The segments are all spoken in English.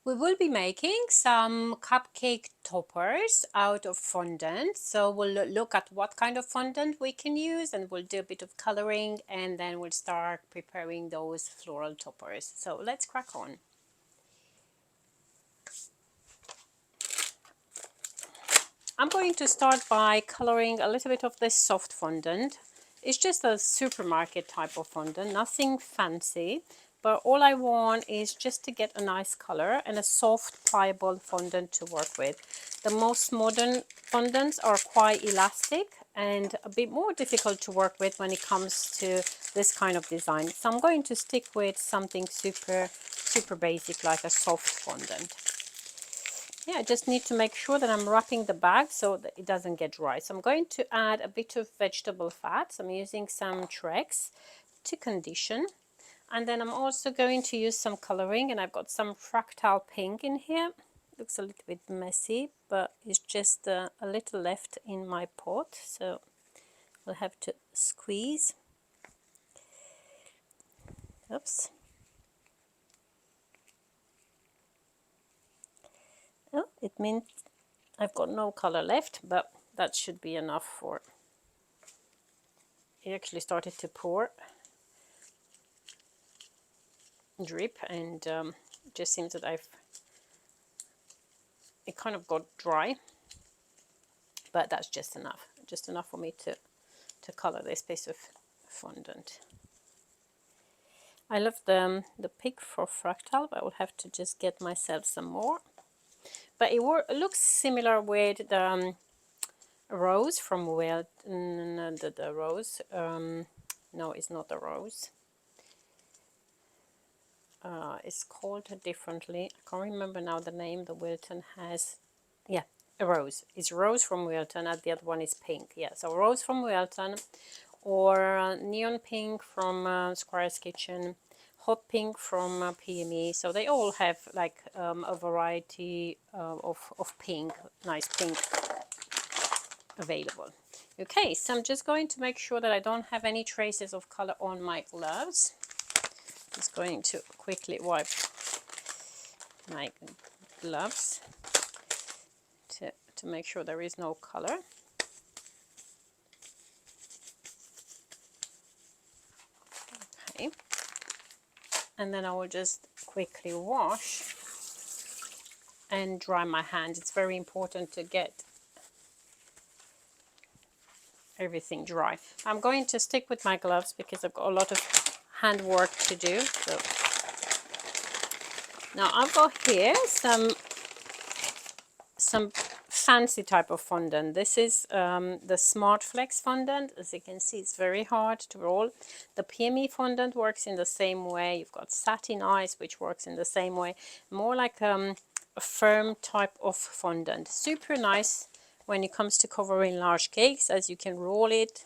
We will be making some cupcake toppers out of fondant. So we'll look at what kind of fondant we can use, and we'll do a bit of coloring, and then we'll start preparing those floral toppers. So let's crack on. I'm going to start by coloring a little bit of this soft fondant. It's just a supermarket type of fondant, nothing fancy, but all I want is just to get a nice color and a soft pliable fondant to work with. The most modern fondants are quite elastic and a bit more difficult to work with when it comes to this kind of design. So I'm going to stick with something super basic, like a soft fondant. Yeah, I just need to make sure that I'm wrapping the bag so that it doesn't get dry. So I'm going to add a bit of vegetable fat. So I'm using some Trex to condition. And then I'm also going to use some coloring, and I've got some fractal pink in here. Looks a little bit messy, but it's just a little left in my pot. So I'll have to squeeze. Oops. Oh, it means I've got no color left, but that should be enough for... It actually started to pour, drip, and it just seems that it kind of got dry, but that's just enough for me to color this piece of fondant. I love the pink for fractal, but I will have to just get myself some more. But it looks similar with the rose from the rose. No, it's not a rose. It's called differently. I can't remember now the name the Wilton has. Yeah, a rose. It's rose from Wilton, and the other one is pink. Yeah, so rose from Wilton, or neon pink from Squire's Kitchen, hot pink from PME. So they all have like a variety of pink, nice pink available. Okay, so I'm just going to make sure that I don't have any traces of color on my gloves. Just going to quickly wipe my gloves to make sure there is no color. Okay, and then I will just quickly wash and dry my hands. It's very important to get everything dry. I'm going to stick with my gloves because I've got a lot of hand work to do. So now I've got here some fancy type of fondant. This is the Smart Flex fondant. As you can see, it's very hard to roll. The PME fondant works in the same way. You've got Satin Ice, which works in the same way. More like a firm type of fondant. Super nice when it comes to covering large cakes, as you can roll it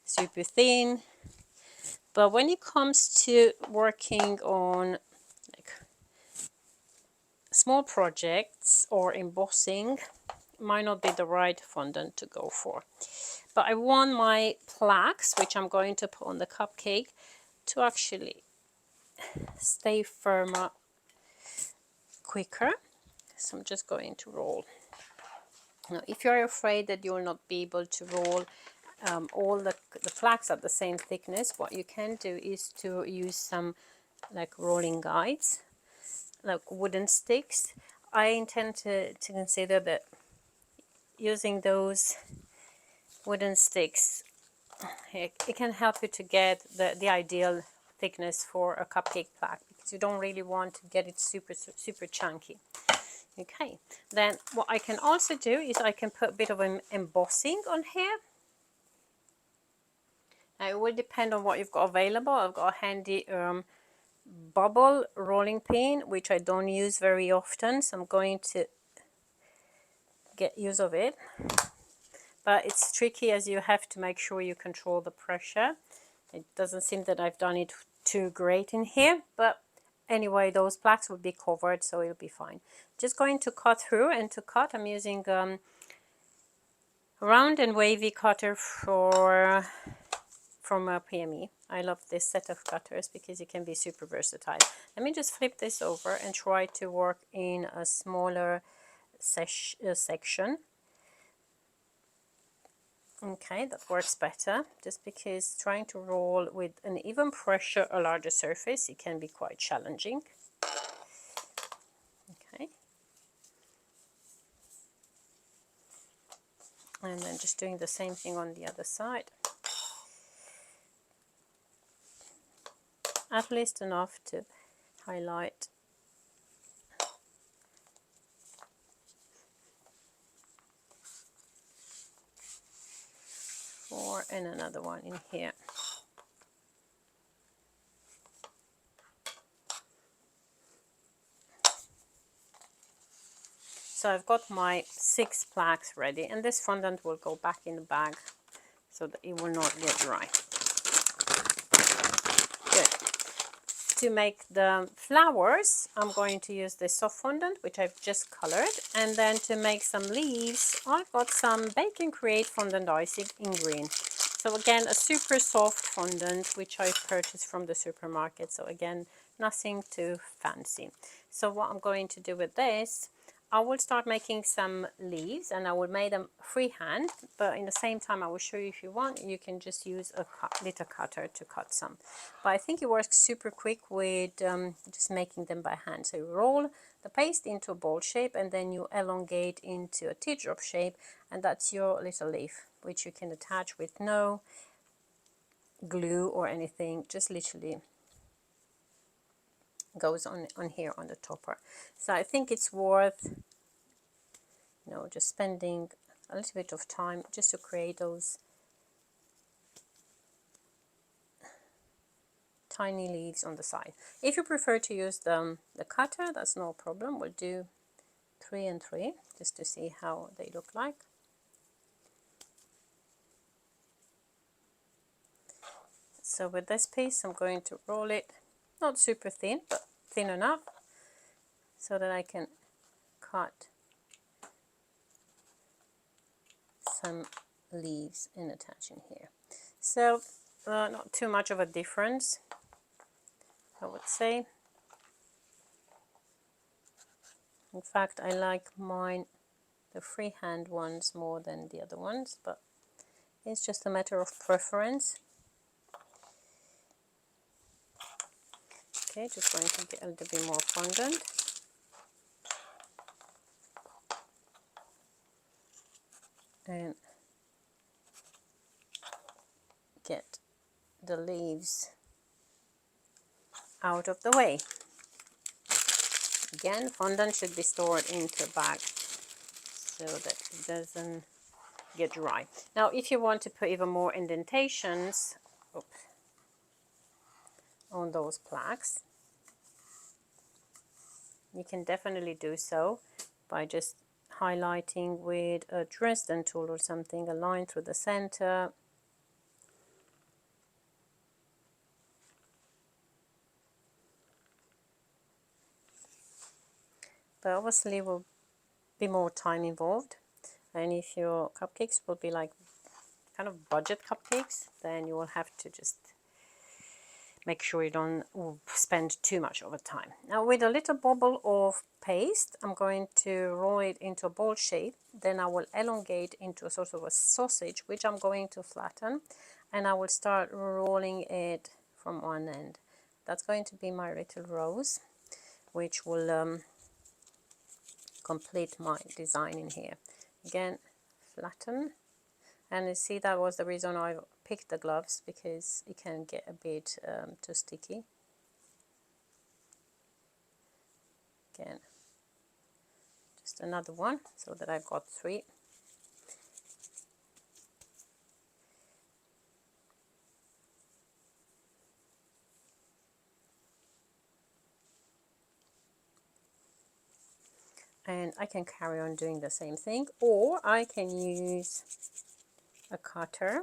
super thin. But when it comes to working on like small projects or embossing, might not be the right fondant to go for. But I want my plaques, which I'm going to put on the cupcake, to actually stay firmer quicker. So I'm just going to roll. Now, if you're afraid that you'll not be able to roll all the plaques at the same thickness, what you can do is to use some like rolling guides, like wooden sticks. I intend to consider that using those wooden sticks, it can help you to get the ideal thickness for a cupcake plaque, because you don't really want to get it super chunky. Okay, then what I can also do is I can put a bit of an embossing on here. Now it will depend on what you've got available. I've got a handy bubble rolling pin, which I don't use very often, so I'm going to get use of it. But it's tricky, as you have to make sure you control the pressure. It doesn't seem that I've done it too great in here, but anyway, those plaques will be covered, so it'll be fine. Just going to cut through, and to cut I'm using round and wavy cutter for from PME. I love this set of cutters because it can be super versatile. Let me just flip this over and try to work in a smaller section. Okay, that works better, just because trying to roll with an even pressure a larger surface, it can be quite challenging. Okay, and then just doing the same thing on the other side. At least enough to highlight. And another one in here. So I've got my 6 plaques ready, and this fondant will go back in the bag so that it will not get dry. Good. To make the flowers, I'm going to use this soft fondant, which I've just colored, and then to make some leaves, I've got some Bake and Create fondant icing in green. So again, a super soft fondant, which I purchased from the supermarket. So again, nothing too fancy. So what I'm going to do with this, I will start making some leaves, and I will make them freehand, but in the same time I will show you, if you want, you can just use a little cutter to cut some. But I think it works super quick with just making them by hand. So you roll the paste into a ball shape, and then you elongate into a teardrop shape, and that's your little leaf, which you can attach with no glue or anything, just literally goes on here on the topper. So I think it's worth, you know, just spending a little bit of time just to create those tiny leaves on the side. If you prefer to use the cutter, that's no problem. We'll do 3 and 3 just to see how they look like. So with this piece, I'm going to roll it, not super thin, but thin enough so that I can cut some leaves and attach in here. So not too much of a difference, I would say. In fact, I like mine, the freehand ones, more than the other ones, but it's just a matter of preference. Okay, just going to get a little bit more fondant. And get the leaves out of the way. Again, fondant should be stored into a bag so that it doesn't get dry. Now, if you want to put even more indentations on those plaques, you can definitely do so by just highlighting with a Dresden tool or something, a line through the center. But obviously will be more time involved, and if your cupcakes will be like kind of budget cupcakes, then you will have to just make sure you don't spend too much over time. Now with a little bubble of paste, I'm going to roll it into a ball shape. Then I will elongate into a sort of a sausage, which I'm going to flatten, and I will start rolling it from one end. That's going to be my little rose, which will complete my design in here. Again, flatten. And you see, that was the reason I picked the gloves, because it can get a bit too sticky. Again, just another one, so that I've got 3. And I can carry on doing the same thing, or I can use a cutter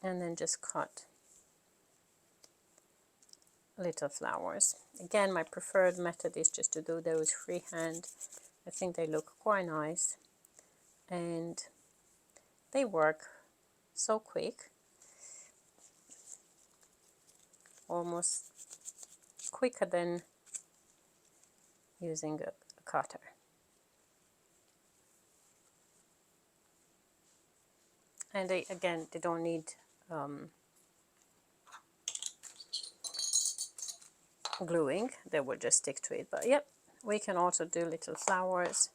and then just cut little flowers. Again, my preferred method is just to do those freehand. I think they look quite nice and they work so quick, almost quicker than using a cutter. And again, they don't need gluing, they will just stick to it. But yep, we can also do little flowers,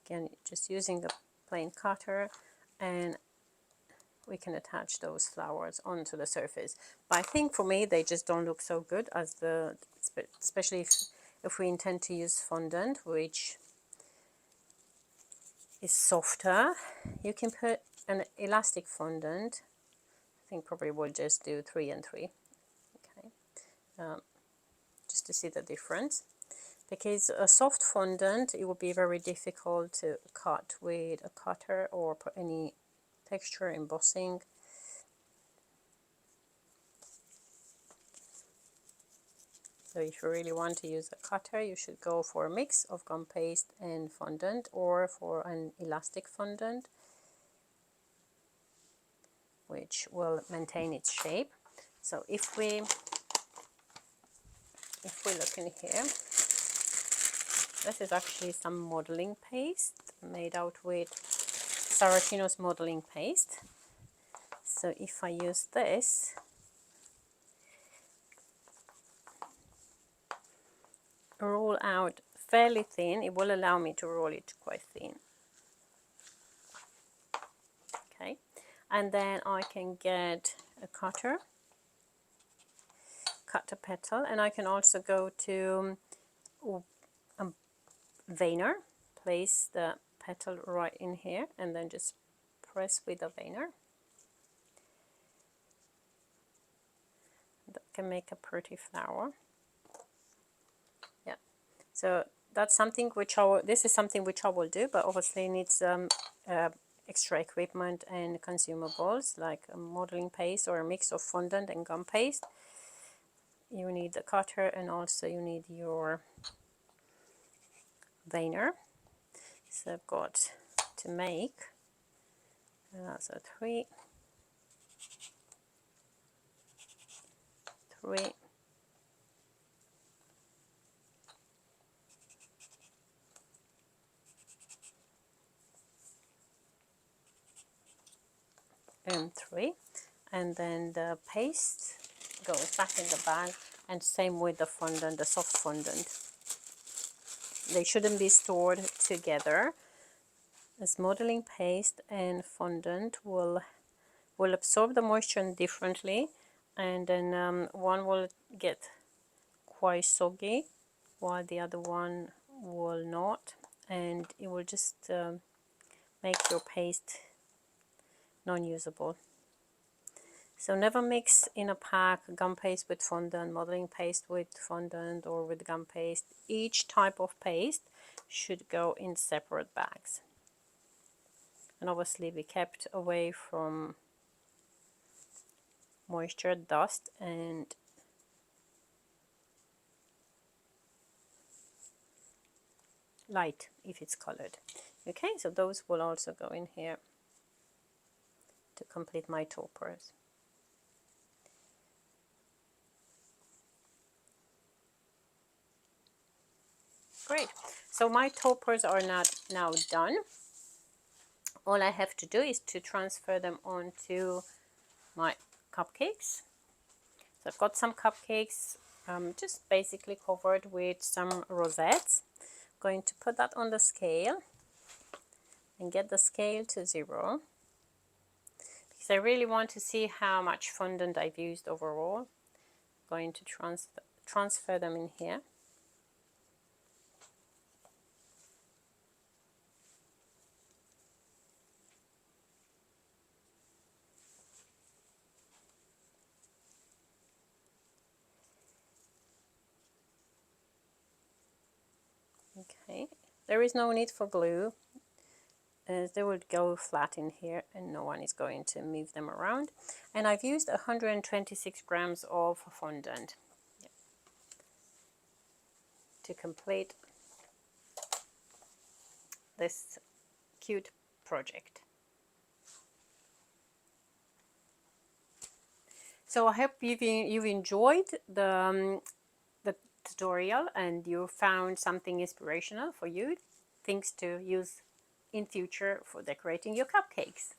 again just using a plain cutter, and we can attach those flowers onto the surface. But I think for me they just don't look so good as especially if we intend to use fondant, which is softer. You can put an elastic fondant. I think probably we'll just do 3 and 3. Okay, just to see the difference. Because a soft fondant, it would be very difficult to cut with a cutter or put any texture embossing. So if you really want to use a cutter, you should go for a mix of gum paste and fondant, or for an elastic fondant, which will maintain its shape. So if we look in here, this is actually some modeling paste made out with Saracino's modeling paste. So if I use this, roll out fairly thin, it will allow me to roll it quite thin. Okay, and then I can get a cutter, cut a petal, and I can also go to a veiner, place the petal right in here, and then just press with a veiner. That can make a pretty flower. Yeah, so that's something which this is something which I will do, but obviously needs extra equipment and consumables like a modeling paste or a mix of fondant and gum paste. You need the cutter, and also you need your veiner. So I've got to make so 3, 3, and 3, and then the paste goes back in the bag, and same with the fondant, the soft fondant. They shouldn't be stored together, as modeling paste and fondant will absorb the moisture differently, and then one will get quite soggy while the other one will not, and it will just make your paste non-usable. So never mix in a pack gum paste with fondant, modeling paste with fondant, or with gum paste. Each type of paste should go in separate bags, and obviously be kept away from moisture, dust, and light if it's colored. Okay, so those will also go in here to complete my toppers. Great, so my toppers are now done. All I have to do is to transfer them onto my cupcakes. So I've got some cupcakes just basically covered with some rosettes. I'm going to put that on the scale and get the scale to 0, because I really want to see how much fondant I've used overall. I'm going to transfer them in here. Okay, there is no need for glue, as they would go flat in here and no one is going to move them around. And I've used 126 grams of fondant to complete this cute project. So I hope you've enjoyed the tutorial and you found something inspirational for you, things to use in future for decorating your cupcakes.